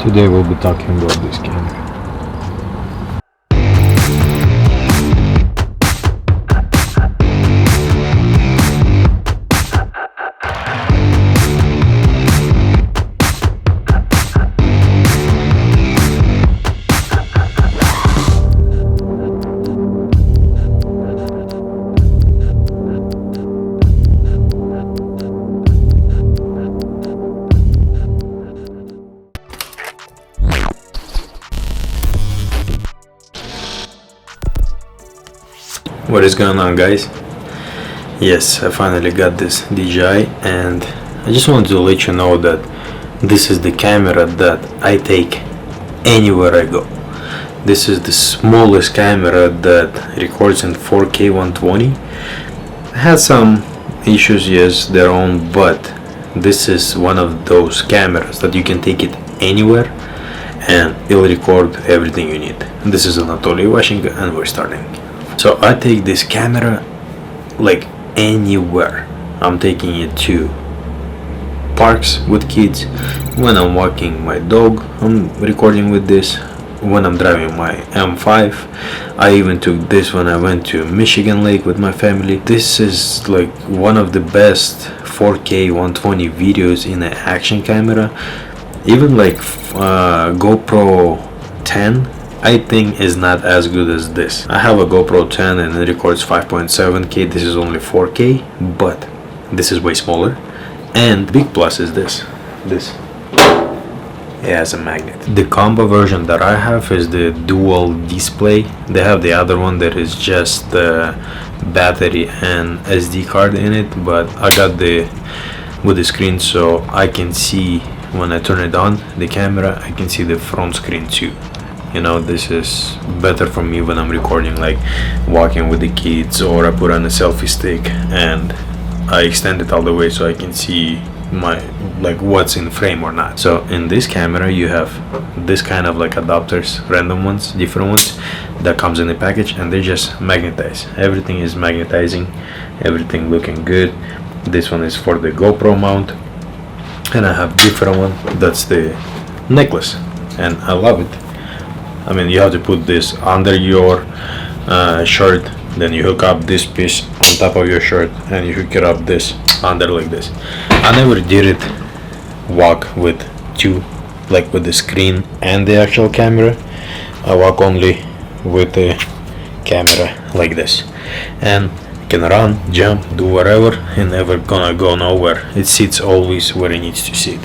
Today we'll be talking about this camera. What is going on, guys? Yes, I finally got this DJI, and I just wanted to let you know that this is the camera that I take anywhere I go. This is the smallest camera that records in 4K 120. Has some issues, yes, their own, but this is one of those cameras that you can take it anywhere and it'll record everything you need. This is Anatoly Washington, and we're starting. So I take this camera like anywhere. I'm taking it to parks with kids. When I'm walking my dog, I'm recording with this. When I'm driving my M5, I even took this when I went to Michigan Lake with my family. This is like one of the best 4K 120 videos in an action camera. Even like GoPro 10, I think is not as good as this. I have a GoPro 10 and it records 5.7K. This is only 4K, but this is way smaller. And big plus is this. It has a magnet. The combo version that I have is the dual display. They have the other one that is just the battery and SD card in it, but I got the with the screen so I can see when I turn it on, the camera, I can see the front screen too. You know, this is better for me when I'm recording, like walking with the kids, or I put on a selfie stick and I extend it all the way so I can see my like what's in frame or not. So in this camera you have this kind of like adapters, random ones, different ones that comes in the package, and they just magnetize. Everything is magnetizing, everything looking good. This one is for the GoPro mount, and I have different one that's the necklace, and I love it. I mean, you have to put this under your shirt, then you hook up this piece on top of your shirt and you hook it up this under like this. I never did it walk with two, like with the screen and the actual camera. I walk only with the camera like this, and can run, jump, do whatever, and never gonna go nowhere. It sits always where it needs to sit.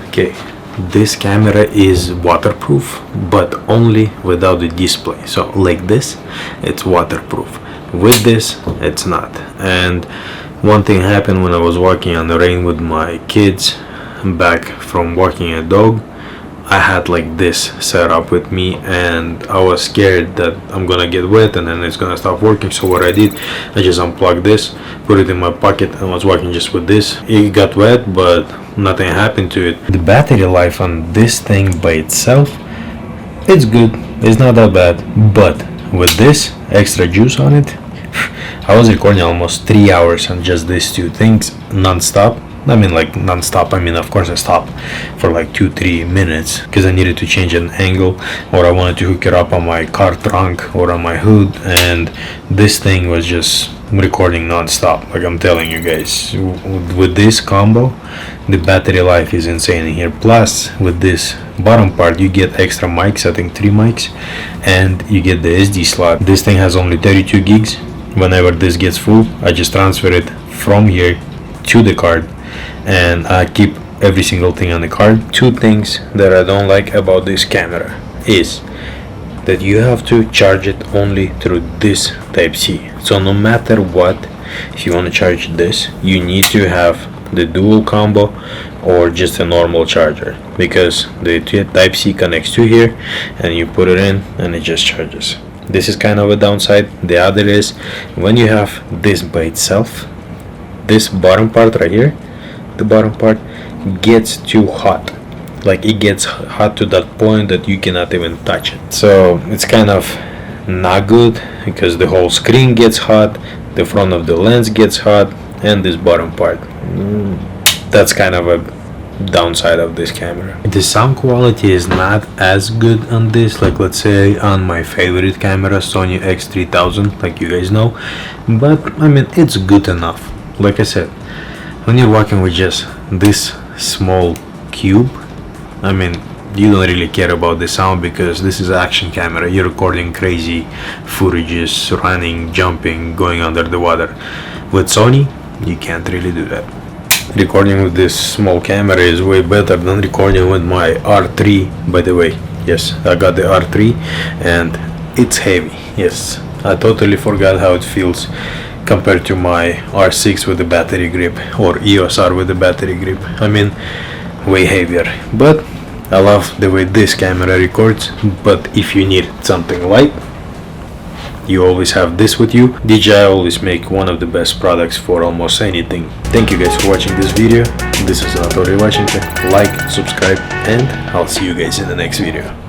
Okay, this camera is waterproof, but only without the display. So like this, it's waterproof. With this, it's not. And one thing happened when I was walking on the rain with my kids back from walking a dog. I had like this set up with me, and I was scared that I'm gonna get wet and then it's gonna stop working. So what I did, I just unplugged this, put it in my pocket, and was walking just with this. It got wet, but nothing happened to it. The battery life on this thing by itself, it's good, it's not that bad, but with this extra juice on it, I was recording almost 3 hours on just these two things non-stop. I mean, like non-stop, I mean, of course I stopped for like 2-3 minutes because I needed to change an angle, or I wanted to hook it up on my car trunk or on my hood, and this thing was just recording non-stop. Like I'm telling you guys, with this combo, the battery life is insane in here. Plus, with this bottom part, you get extra mics, I think 3 mics, and you get the SD slot. This thing has only 32 gigs. Whenever this gets full, I just transfer it from here to the card, and I keep every single thing on the card. Two things that I don't like about this camera is that you have to charge it only through this Type-C. So no matter what, if you want to charge this, you need to have the dual combo or just a normal charger, because the Type-C connects to here and you put it in and it just charges. This is kind of a downside. The other is when you have this by itself, this bottom part right here, the bottom part gets too hot. Like it gets hot to that point that you cannot even touch it. So it's kind of not good because the whole screen gets hot, the front of the lens gets hot, and this bottom part, that's kind of a downside of this camera. The sound quality is not as good on this, like let's say on my favorite camera, Sony X3000, like you guys know, but I mean it's good enough. Like I said, when you're working with just this small cube, I mean you don't really care about the sound because this is action camera. You're recording crazy footages, running, jumping, going under the water. With Sony, you can't really do that. Recording with this small camera is way better than recording with my R3. By the way, yes, I got the R3 and it's heavy. Yes, I totally forgot how it feels compared to my R6 with the battery grip or EOS R with the battery grip. I mean, way heavier, but I love the way this camera records. But if you need something light, you always have this with you. DJI always make one of the best products for almost anything. Thank you guys for watching this video. This is Anatoly Vachenko. Like, subscribe, and I'll see you guys in the next video.